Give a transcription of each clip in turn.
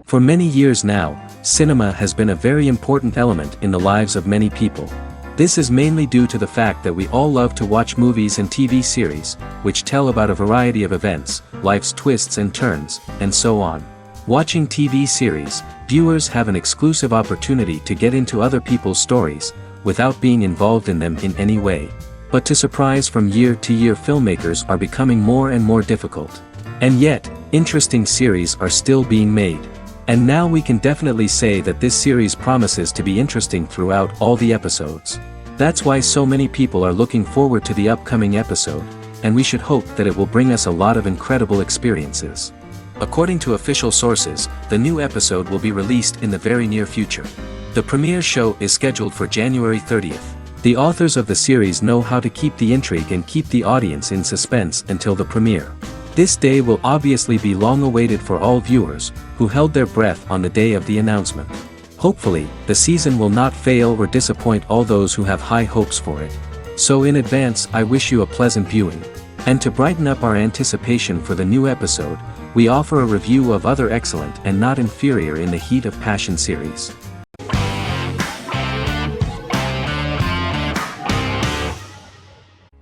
For many years now, cinema has been a very important element in the lives of many people. This is mainly due to the fact that we all love to watch movies and TV series, which tell about a variety of events, life's twists and turns, and so on. Watching TV series, viewers have an exclusive opportunity to get into other people's stories, without being involved in them in any way. But to surprise from year to year, filmmakers are becoming more and more difficult. And yet, interesting series are still being made. And now we can definitely say that this series promises to be interesting throughout all the episodes. That's why so many people are looking forward to the upcoming episode, and we should hope that it will bring us a lot of incredible experiences. According to official sources, the new episode will be released in the very near future. The premiere show is scheduled for January 30th. The authors of the series know how to keep the intrigue and keep the audience in suspense until the premiere. This day will obviously be long awaited for all viewers, who held their breath on the day of the announcement. Hopefully, the season will not fail or disappoint all those who have high hopes for it. So in advance, I wish you a pleasant viewing. And to brighten up our anticipation for the new episode, we offer a review of other excellent and not inferior in the Heat of Passion series.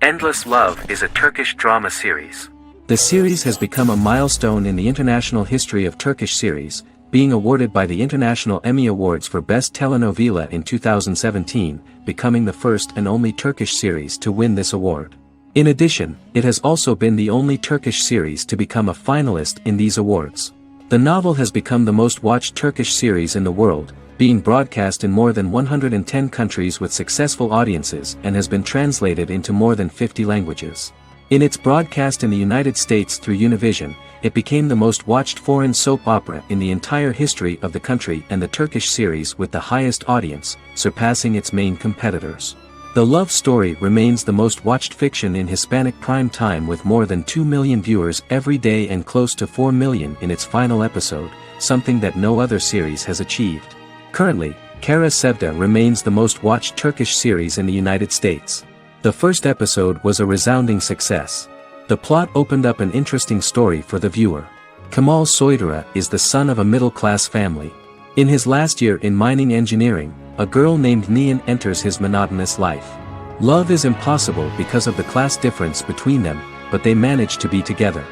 Endless Love is a Turkish drama series. The series has become a milestone in the international history of Turkish series, being awarded by the International Emmy Awards for Best Telenovela in 2017, becoming the first and only Turkish series to win this award. In addition, it has also been the only Turkish series to become a finalist in these awards. The novel has become the most watched Turkish series in the world, being broadcast in more than 110 countries with successful audiences, and has been translated into more than 50 languages. In its broadcast in the United States through Univision, it became the most watched foreign soap opera in the entire history of the country and the Turkish series with the highest audience, surpassing its main competitors. The love story remains the most watched fiction in Hispanic prime time with more than 2 million viewers every day and close to 4 million in its final episode, something that no other series has achieved. Currently, Kara Sevda remains the most watched Turkish series in the United States. The first episode was a resounding success. The plot opened up an interesting story for the viewer. Kemal Soydura is the son of a middle-class family. In his last year in mining engineering, a girl named Nihan enters his monotonous life. Love is impossible because of the class difference between them, but they manage to be together.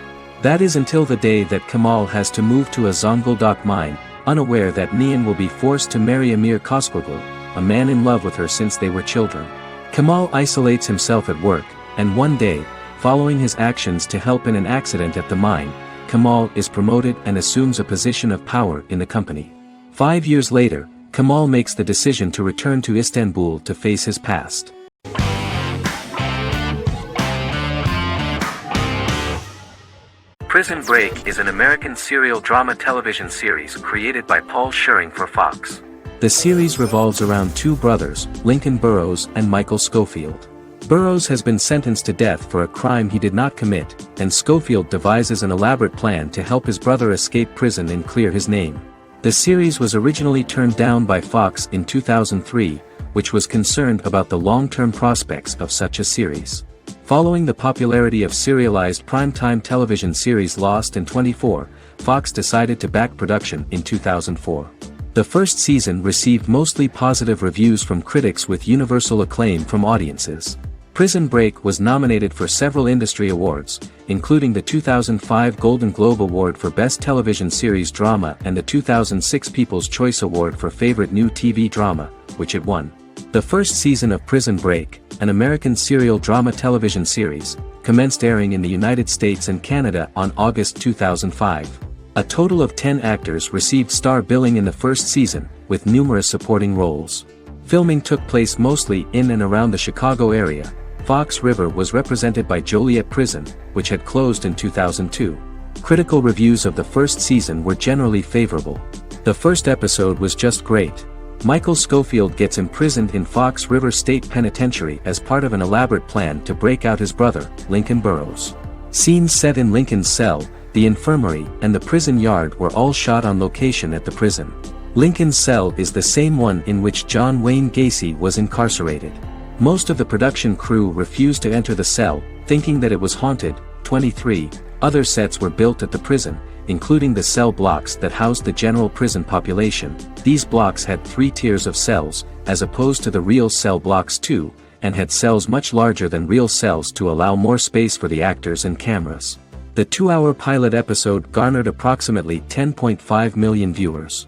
That is until the day that Kemal has to move to a Zonguldak mine, unaware that Nihan will be forced to marry Amir Koskoglu, a man in love with her since they were children. Kemal isolates himself at work, and one day, following his actions to help in an accident at the mine, Kemal is promoted and assumes a position of power in the company. 5 years later, Kemal makes the decision to return to Istanbul to face his past. Prison Break is an American serial drama television series created by Paul Schering for Fox. The series revolves around two brothers, Lincoln Burrows and Michael Scofield. Burrows has been sentenced to death for a crime he did not commit, and Scofield devises an elaborate plan to help his brother escape prison and clear his name. The series was originally turned down by Fox in 2003, which was concerned about the long-term prospects of such a series. Following the popularity of serialized primetime television series Lost and 24, Fox decided to back production in 2004. The first season received mostly positive reviews from critics with universal acclaim from audiences. Prison Break was nominated for several industry awards, including the 2005 Golden Globe Award for Best Television Series Drama and the 2006 People's Choice Award for Favorite New TV Drama, which it won. The first season of Prison Break, an American serial drama television series, commenced airing in the United States and Canada on August 2005. A total of 10 actors received star billing in the first season, with numerous supporting roles. Filming took place mostly in and around the Chicago area. Fox River was represented by Joliet Prison, which had closed in 2002. Critical reviews of the first season were generally favorable. The first episode was just great. Michael Scofield gets imprisoned in Fox River State Penitentiary as part of an elaborate plan to break out his brother, Lincoln Burrows. Scenes set in Lincoln's cell, the infirmary, and the prison yard were all shot on location at the prison. Lincoln's cell is the same one in which John Wayne Gacy was incarcerated. Most of the production crew refused to enter the cell, thinking that it was haunted, 23, other sets were built at the prison, including the cell blocks that housed the general prison population. These blocks had 3 tiers of cells, as opposed to the real cell blocks 2, and had cells much larger than real cells to allow more space for the actors and cameras. The 2-hour pilot episode garnered approximately 10.5 million viewers.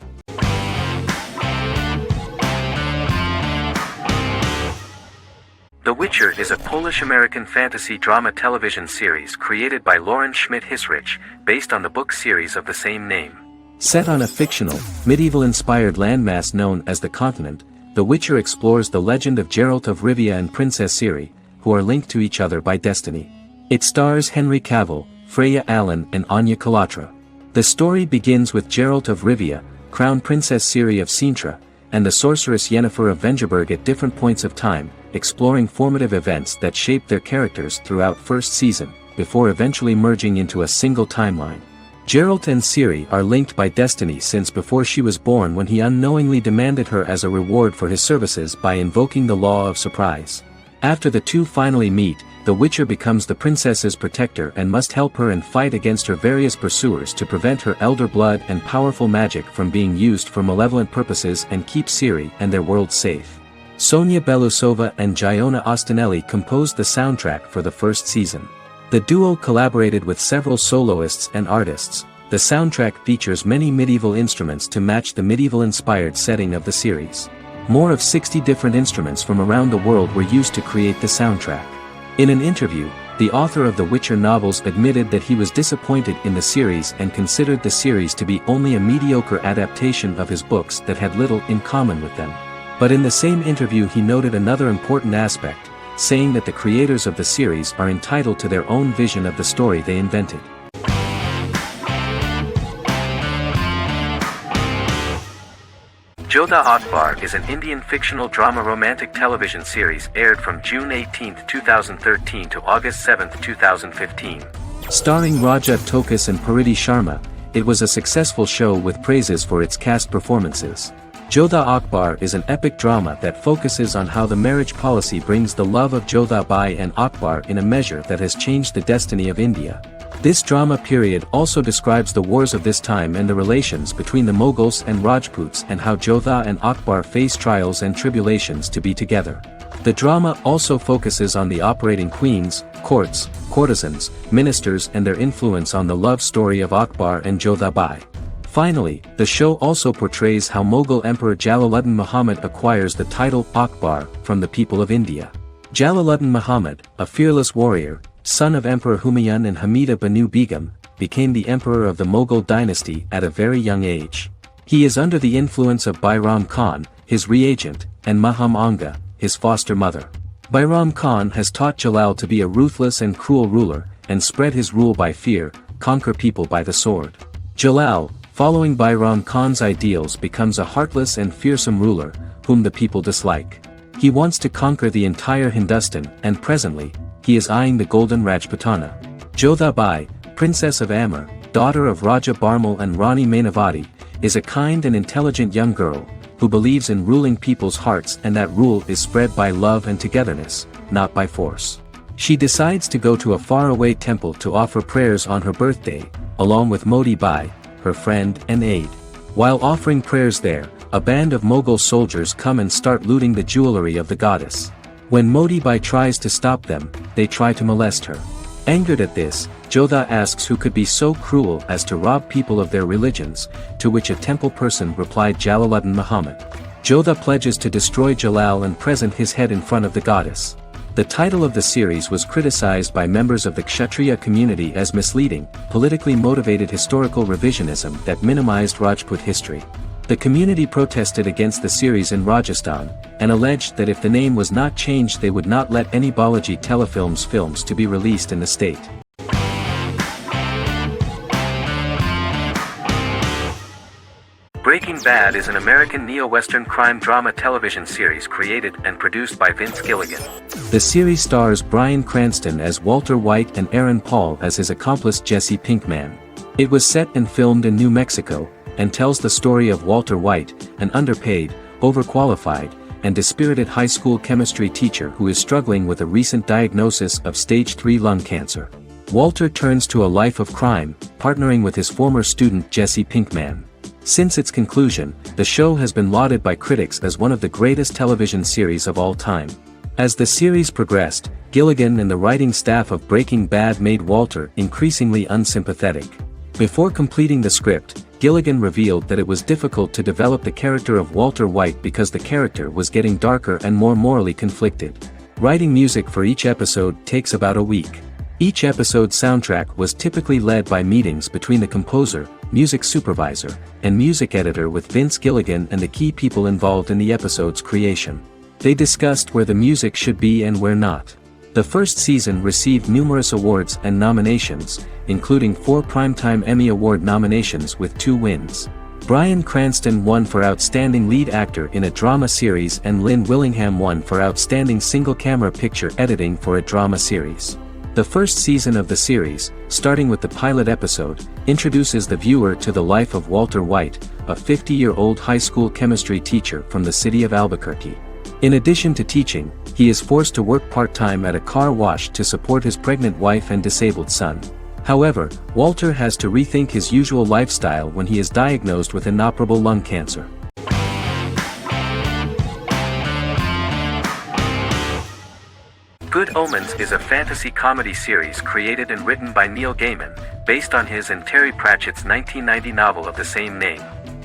The Witcher is a Polish-American fantasy drama television series created by Lauren Schmidt-Hissrich, based on the book series of the same name. Set on a fictional, medieval-inspired landmass known as the Continent, The Witcher explores the legend of Geralt of Rivia and Princess Ciri, who are linked to each other by destiny. It stars Henry Cavill, Freya Allan and Anya Kalatra. The story begins with Geralt of Rivia, Crown Princess Ciri of Sintra, and the sorceress Yennefer of Vengerberg at different points of time, exploring formative events that shape their characters throughout first season, before eventually merging into a single timeline. Geralt and Ciri are linked by destiny since before she was born, when he unknowingly demanded her as a reward for his services by invoking the law of surprise. After the two finally meet, the Witcher becomes the princess's protector and must help her and fight against her various pursuers to prevent her elder blood and powerful magic from being used for malevolent purposes and keep Ciri and their world safe. Sonia Belousova and Giona Ostinelli composed the soundtrack for the first season. The duo collaborated with several soloists and artists. The soundtrack features many medieval instruments to match the medieval-inspired setting of the series. More of 60 different instruments from around the world were used to create the soundtrack. In an interview, the author of the Witcher novels admitted that he was disappointed in the series and considered the series to be only a mediocre adaptation of his books that had little in common with them. But in the same interview he noted another important aspect, saying that the creators of the series are entitled to their own vision of the story they invented. Jodha Akbar is an Indian fictional drama romantic television series aired from June 18, 2013 to August 7, 2015. Starring Raja Tokas and Pariti Sharma, it was a successful show with praises for its cast performances. Jodha Akbar is an epic drama that focuses on how the marriage policy brings the love of Jodha Bai and Akbar in a measure that has changed the destiny of India. This drama period also describes the wars of this time and the relations between the Mughals and Rajputs and how Jodha and Akbar face trials and tribulations to be together. The drama also focuses on the operating queens, courts, courtesans, ministers and their influence on the love story of Akbar and Jodha Bai. Finally, the show also portrays how Mughal Emperor Jalaluddin Muhammad acquires the title Akbar from the people of India. Jalaluddin Muhammad, a fearless warrior, son of Emperor Humayun and Hamida Banu Begum, became the emperor of the Mughal dynasty at a very young age. He is under the influence of Bairam Khan, his reagent, and Maham Anga, his foster mother. Bairam Khan has taught Jalal to be a ruthless and cruel ruler, and spread his rule by fear, conquer people by the sword. Jalal, following Bairam Khan's ideals, becomes a heartless and fearsome ruler, whom the people dislike. He wants to conquer the entire Hindustan, and presently, he is eyeing the Golden Rajputana. Jodha Bai, Princess of Amber, daughter of Raja Barmal and Rani Mainavati, is a kind and intelligent young girl, who believes in ruling people's hearts and that rule is spread by love and togetherness, not by force. She decides to go to a faraway temple to offer prayers on her birthday, along with Modi Bai, her friend and aide. While offering prayers there, a band of Mughal soldiers come and start looting the jewelry of the goddess. When Modi Bai tries to stop them, they try to molest her. Angered at this, Jodha asks who could be so cruel as to rob people of their religions, to which a temple person replied Jalaluddin Muhammad. Jodha pledges to destroy Jalal and present his head in front of the goddess. The title of the series was criticized by members of the Kshatriya community as misleading, politically motivated historical revisionism that minimized Rajput history. The community protested against the series in Rajasthan, and alleged that if the name was not changed they would not let any Balaji telefilms films to be released in the state. Breaking Bad is an American neo-Western crime drama television series created and produced by Vince Gilligan. The series stars Bryan Cranston as Walter White and Aaron Paul as his accomplice Jesse Pinkman. It was set and filmed in New Mexico, and tells the story of Walter White, an underpaid, overqualified, and dispirited high school chemistry teacher who is struggling with a recent diagnosis of stage 3 lung cancer. Walter turns to a life of crime, partnering with his former student Jesse Pinkman. Since its conclusion, the show has been lauded by critics as one of the greatest television series of all time. As the series progressed, Gilligan and the writing staff of Breaking Bad made Walter increasingly unsympathetic. Before completing the script, Gilligan revealed that it was difficult to develop the character of Walter White because the character was getting darker and more morally conflicted. Writing music for each episode takes about a week. Each episode's soundtrack was typically led by meetings between the composer, music supervisor, and music editor with Vince Gilligan and the key people involved in the episode's creation. They discussed where the music should be and where not. The first season received numerous awards and nominations, including 4 Primetime Emmy Award nominations with 2 wins. Bryan Cranston won for Outstanding Lead Actor in a Drama Series and Lynn Willingham won for Outstanding Single-Camera Picture Editing for a Drama Series. The first season of the series, starting with the pilot episode, introduces the viewer to the life of Walter White, a 50-year-old high school chemistry teacher from the city of Albuquerque. In addition to teaching, he is forced to work part-time at a car wash to support his pregnant wife and disabled son. However, Walter has to rethink his usual lifestyle when he is diagnosed with inoperable lung cancer. Good Omens is a fantasy comedy series created and written by Neil Gaiman, based on his and Terry Pratchett's 1990 novel of the same name.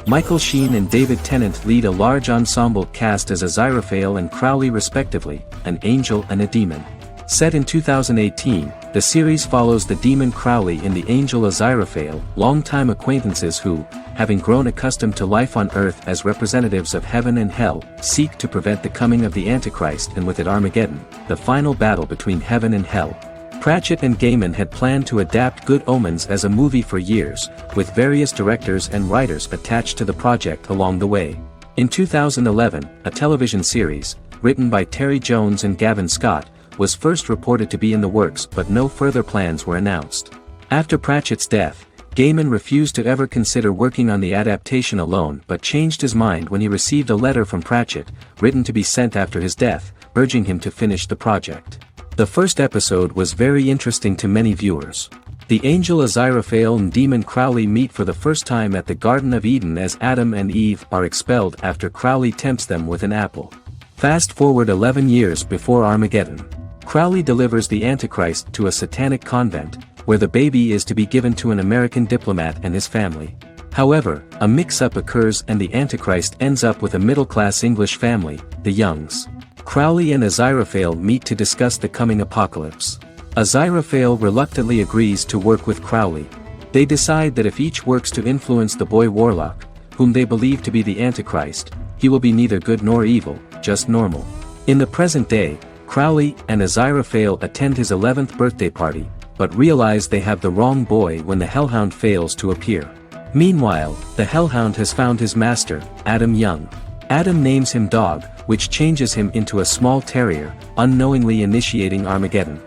Michael Sheen and David Tennant lead a large ensemble cast as Aziraphale and Crowley respectively, an angel and a demon. Set in 2018, the series follows the demon Crowley and the angel Aziraphale, longtime acquaintances who, having grown accustomed to life on Earth as representatives of heaven and hell, seek to prevent the coming of the Antichrist and with it Armageddon, the final battle between heaven and hell. Pratchett and Gaiman had planned to adapt Good Omens as a movie for years, with various directors and writers attached to the project along the way. In 2011, a television series, written by Terry Jones and Gavin Scott, was first reported to be in the works but no further plans were announced. After Pratchett's death, Gaiman refused to ever consider working on the adaptation alone but changed his mind when he received a letter from Pratchett, written to be sent after his death, urging him to finish the project. The first episode was very interesting to many viewers. The angel Aziraphale and demon Crowley meet for the first time at the Garden of Eden as Adam and Eve are expelled after Crowley tempts them with an apple. Fast forward 11 years before Armageddon. Crowley delivers the Antichrist to a satanic convent, where the baby is to be given to an American diplomat and his family. However, a mix-up occurs and the Antichrist ends up with a middle-class English family, the Youngs. Crowley and Aziraphale meet to discuss the coming apocalypse. Aziraphale reluctantly agrees to work with Crowley. They decide that if each works to influence the boy Warlock, whom they believe to be the Antichrist, he will be neither good nor evil, just normal. In the present day, Crowley and Aziraphale attend his 11th birthday party, but realize they have the wrong boy when the Hellhound fails to appear. Meanwhile, the Hellhound has found his master, Adam Young. Adam names him Dog, which changes him into a small terrier, unknowingly initiating Armageddon.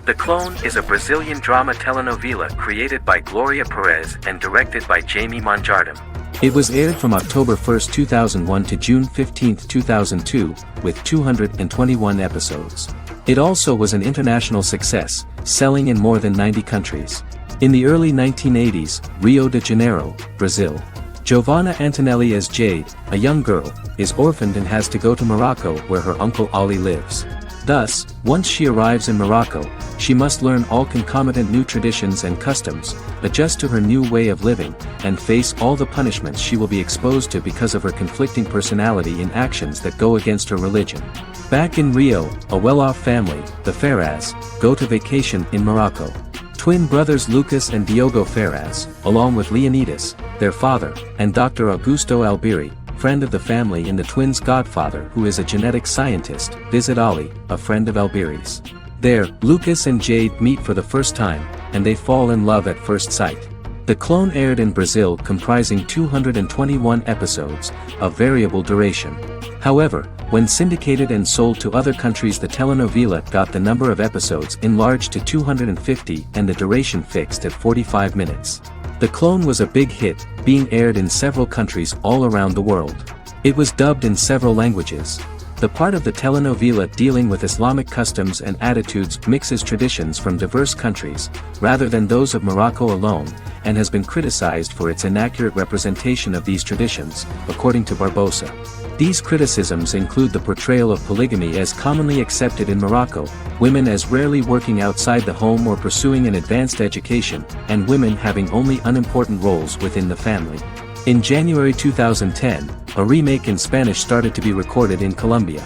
The Clone is a Brazilian drama telenovela created by Gloria Perez and directed by Jamie Monjardim. It was aired from October 1, 2001 to June 15, 2002, with 221 episodes. It also was an international success, selling in more than 90 countries. In the early 1980s, Rio de Janeiro, Brazil. Giovanna Antonelli as Jade, a young girl, is orphaned and has to go to Morocco where her uncle Ali lives. Thus, once she arrives in Morocco, she must learn all concomitant new traditions and customs, adjust to her new way of living, and face all the punishments she will be exposed to because of her conflicting personality in actions that go against her religion. Back in Rio, a well-off family, the Ferraz, go to vacation in Morocco. Twin brothers Lucas and Diogo Ferraz, along with Leonidas, their father, and Dr. Augusto Albiri, friend of the family and the twins' godfather who is a genetic scientist, visit Ali, a friend of Albiri's. There, Lucas and Jade meet for the first time, and they fall in love at first sight. The Clone aired in Brazil comprising 221 episodes, of variable duration. However, when syndicated and sold to other countries, the telenovela got the number of episodes enlarged to 250 and the duration fixed at 45 minutes. The Clone was a big hit, being aired in several countries all around the world. It was dubbed in several languages. The part of the telenovela dealing with Islamic customs and attitudes mixes traditions from diverse countries, rather than those of Morocco alone, and has been criticized for its inaccurate representation of these traditions, according to Barbosa. These criticisms include the portrayal of polygamy as commonly accepted in Morocco, women as rarely working outside the home or pursuing an advanced education, and women having only unimportant roles within the family. In January 2010, a remake in Spanish started to be recorded in Colombia.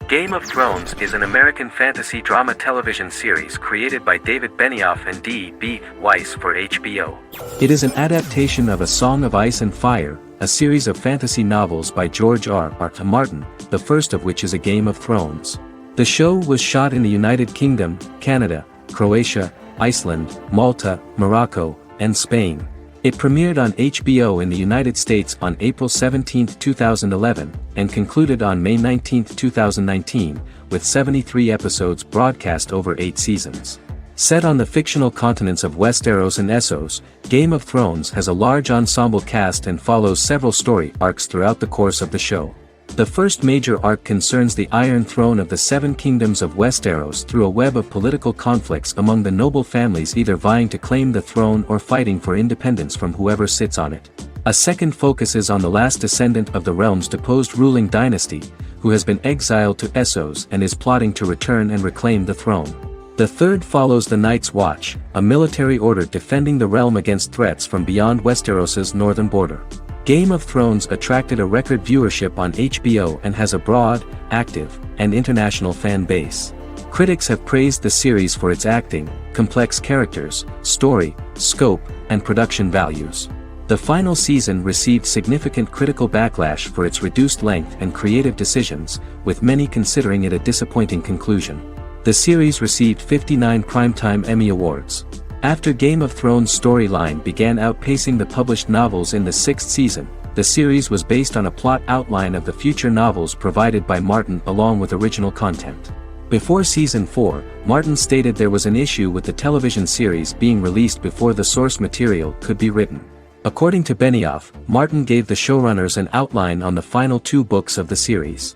Game of Thrones is an American fantasy drama television series created by David Benioff and D.B. Weiss for HBO. It is an adaptation of A Song of Ice and Fire, a series of fantasy novels by George R.R. Martin, the first of which is A Game of Thrones. The show was shot in the United Kingdom, Canada, Croatia, Iceland, Malta, Morocco, and Spain. It premiered on HBO in the United States on April 17, 2011, and concluded on May 19, 2019, with 73 episodes broadcast over 8 seasons. Set on the fictional continents of Westeros and Essos, Game of Thrones has a large ensemble cast and follows several story arcs throughout the course of the show. The first major arc concerns the Iron Throne of the Seven Kingdoms of Westeros through a web of political conflicts among the noble families either vying to claim the throne or fighting for independence from whoever sits on it. A second focuses on the last descendant of the realm's deposed ruling dynasty, who has been exiled to Essos and is plotting to return and reclaim the throne. The third follows the Night's Watch, a military order defending the realm against threats from beyond Westeros's northern border. Game of Thrones attracted a record viewership on HBO and has a broad, active, and international fan base. Critics have praised the series for its acting, complex characters, story, scope, and production values. The final season received significant critical backlash for its reduced length and creative decisions, with many considering it a disappointing conclusion. The series received 59 Primetime Emmy Awards. After Game of Thrones' storyline began outpacing the published novels in the 6th season, the series was based on a plot outline of the future novels provided by Martin along with original content. Before Season 4, Martin stated there was an issue with the television series being released before the source material could be written. According to Benioff, Martin gave the showrunners an outline on the final 2 books of the series.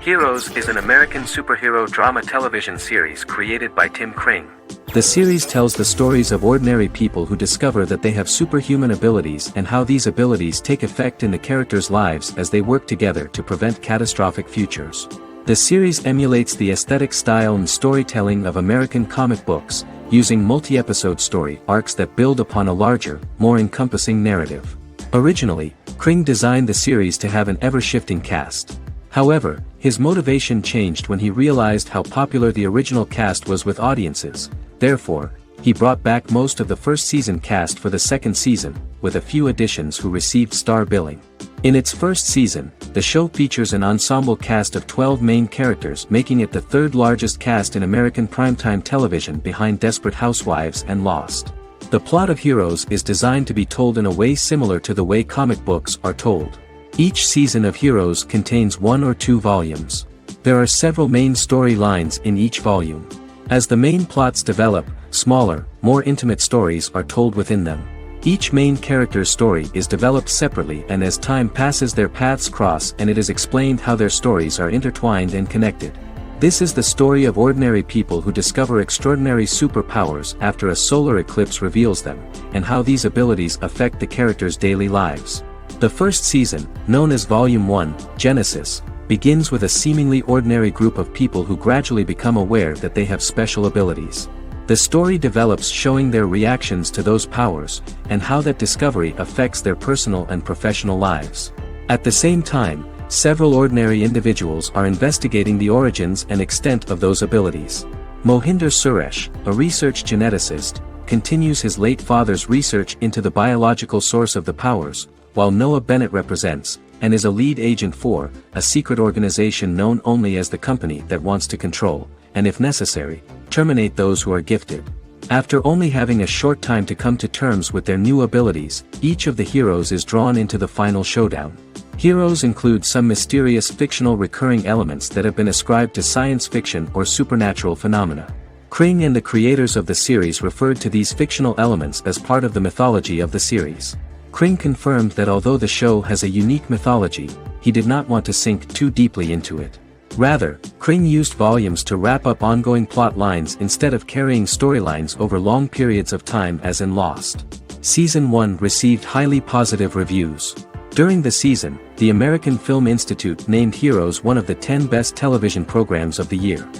Heroes is an American superhero drama television series created by Tim Kring. The series tells the stories of ordinary people who discover that they have superhuman abilities and how these abilities take effect in the characters' lives as they work together to prevent catastrophic futures. The series emulates the aesthetic style and storytelling of American comic books, using multi-episode story arcs that build upon a larger, more encompassing narrative. Originally, Kring designed the series to have an ever-shifting cast. However, his motivation changed when he realized how popular the original cast was with audiences. Therefore, he brought back most of the first season cast for the second season, with a few additions who received star billing. In its first season, the show features an ensemble cast of 12 main characters, making it the third largest cast in American primetime television behind Desperate Housewives and Lost. The plot of Heroes is designed to be told in a way similar to the way comic books are told. Each season of Heroes contains 1 or 2 volumes. There are several main storylines in each volume. As the main plots develop, smaller, more intimate stories are told within them. Each main character's story is developed separately, and as time passes their paths cross and it is explained how their stories are intertwined and connected. This is the story of ordinary people who discover extraordinary superpowers after a solar eclipse reveals them, and how these abilities affect the characters' daily lives. The first season, known as Volume 1, Genesis, begins with a seemingly ordinary group of people who gradually become aware that they have special abilities. The story develops showing their reactions to those powers, and how that discovery affects their personal and professional lives. At the same time, several ordinary individuals are investigating the origins and extent of those abilities. Mohinder Suresh, a research geneticist, continues his late father's research into the biological source of the powers, while Noah Bennett represents, and is a lead agent for, a secret organization known only as the company that wants to control, and if necessary, terminate those who are gifted. After only having a short time to come to terms with their new abilities, each of the heroes is drawn into the final showdown. Heroes include some mysterious fictional recurring elements that have been ascribed to science fiction or supernatural phenomena. Kring and the creators of the series referred to these fictional elements as part of the mythology of the series. Kring confirmed that although the show has a unique mythology, he did not want to sink too deeply into it. Rather, Kring used volumes to wrap up ongoing plot lines instead of carrying storylines over long periods of time as in Lost. Season 1 received highly positive reviews. During the season, the American Film Institute named Heroes one of the 10 best television programs of the year.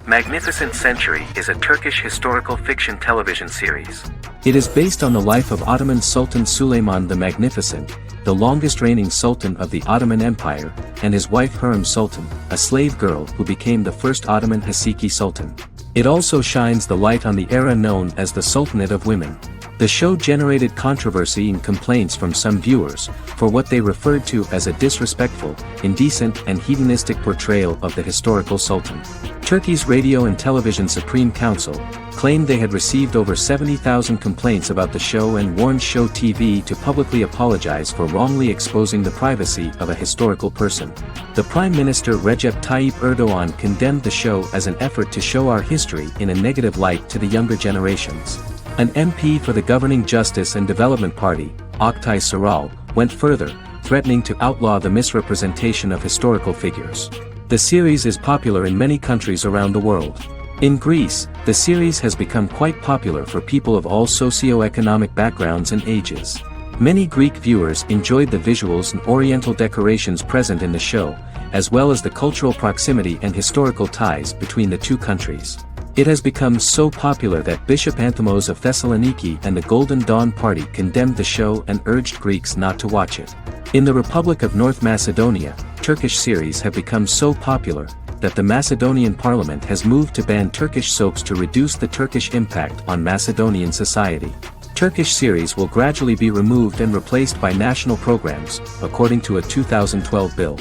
Magnificent Century is a Turkish historical fiction television series. It is based on the life of Ottoman Sultan Süleyman the Magnificent, the longest reigning sultan of the Ottoman Empire, and his wife Hürrem Sultan, a slave girl who became the first Ottoman Haseki Sultan. It also shines the light on the era known as the Sultanate of Women. The show generated controversy and complaints from some viewers, for what they referred to as a disrespectful, indecent and hedonistic portrayal of the historical sultan. Turkey's Radio and Television Supreme Council claimed they had received over 70,000 complaints about the show and warned Show TV to publicly apologize for wrongly exposing the privacy of a historical person. The Prime Minister Recep Tayyip Erdoğan condemned the show as an effort to show our history in a negative light to the younger generations. An MP for the governing Justice and Development Party, Oktay Saral, went further, threatening to outlaw the misrepresentation of historical figures. The series is popular in many countries around the world. In Greece, the series has become quite popular for people of all socio-economic backgrounds and ages. Many Greek viewers enjoyed the visuals and oriental decorations present in the show, as well as the cultural proximity and historical ties between the two countries. It has become so popular that Bishop Anthimos of Thessaloniki and the Golden Dawn Party condemned the show and urged Greeks not to watch it. In the Republic of North Macedonia, Turkish series have become so popular that the Macedonian parliament has moved to ban Turkish soaps to reduce the Turkish impact on Macedonian society. Turkish series will gradually be removed and replaced by national programs, according to a 2012 bill.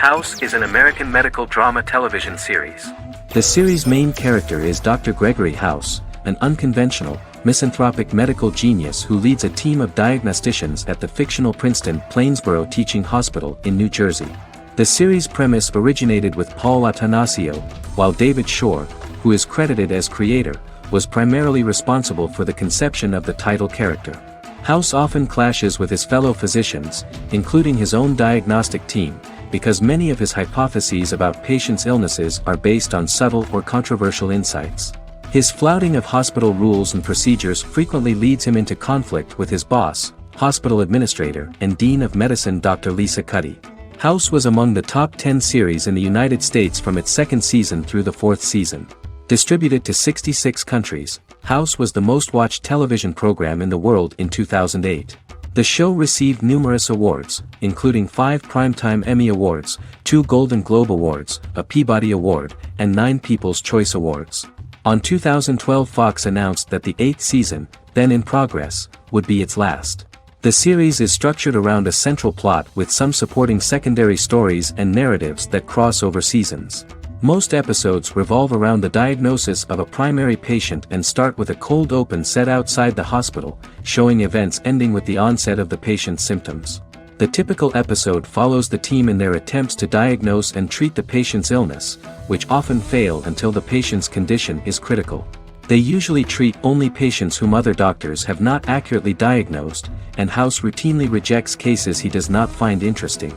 House is an American medical drama television series. The series' main character is Dr. Gregory House, an unconventional, misanthropic medical genius who leads a team of diagnosticians at the fictional Princeton Plainsboro Teaching Hospital in New Jersey. The series' premise originated with Paul Attanasio, while David Shore, who is credited as creator, was primarily responsible for the conception of the title character. House often clashes with his fellow physicians, including his own diagnostic team, because many of his hypotheses about patients' illnesses are based on subtle or controversial insights. His flouting of hospital rules and procedures frequently leads him into conflict with his boss, hospital administrator and dean of medicine Dr. Lisa Cuddy. House was among the top 10 series in the United States from its second season through the fourth season. Distributed to 66 countries, House was the most watched television program in the world in 2008. The show received numerous awards, including 5 Primetime Emmy Awards, 2 Golden Globe Awards, a Peabody Award, and 9 People's Choice Awards. On 2012 Fox announced that the 8th season, then in progress, would be its last. The series is structured around a central plot with some supporting secondary stories and narratives that cross over seasons. Most episodes revolve around the diagnosis of a primary patient and start with a cold open set outside the hospital, showing events ending with the onset of the patient's symptoms. The typical episode follows the team in their attempts to diagnose and treat the patient's illness, which often fail until the patient's condition is critical. They usually treat only patients whom other doctors have not accurately diagnosed, and House routinely rejects cases he does not find interesting.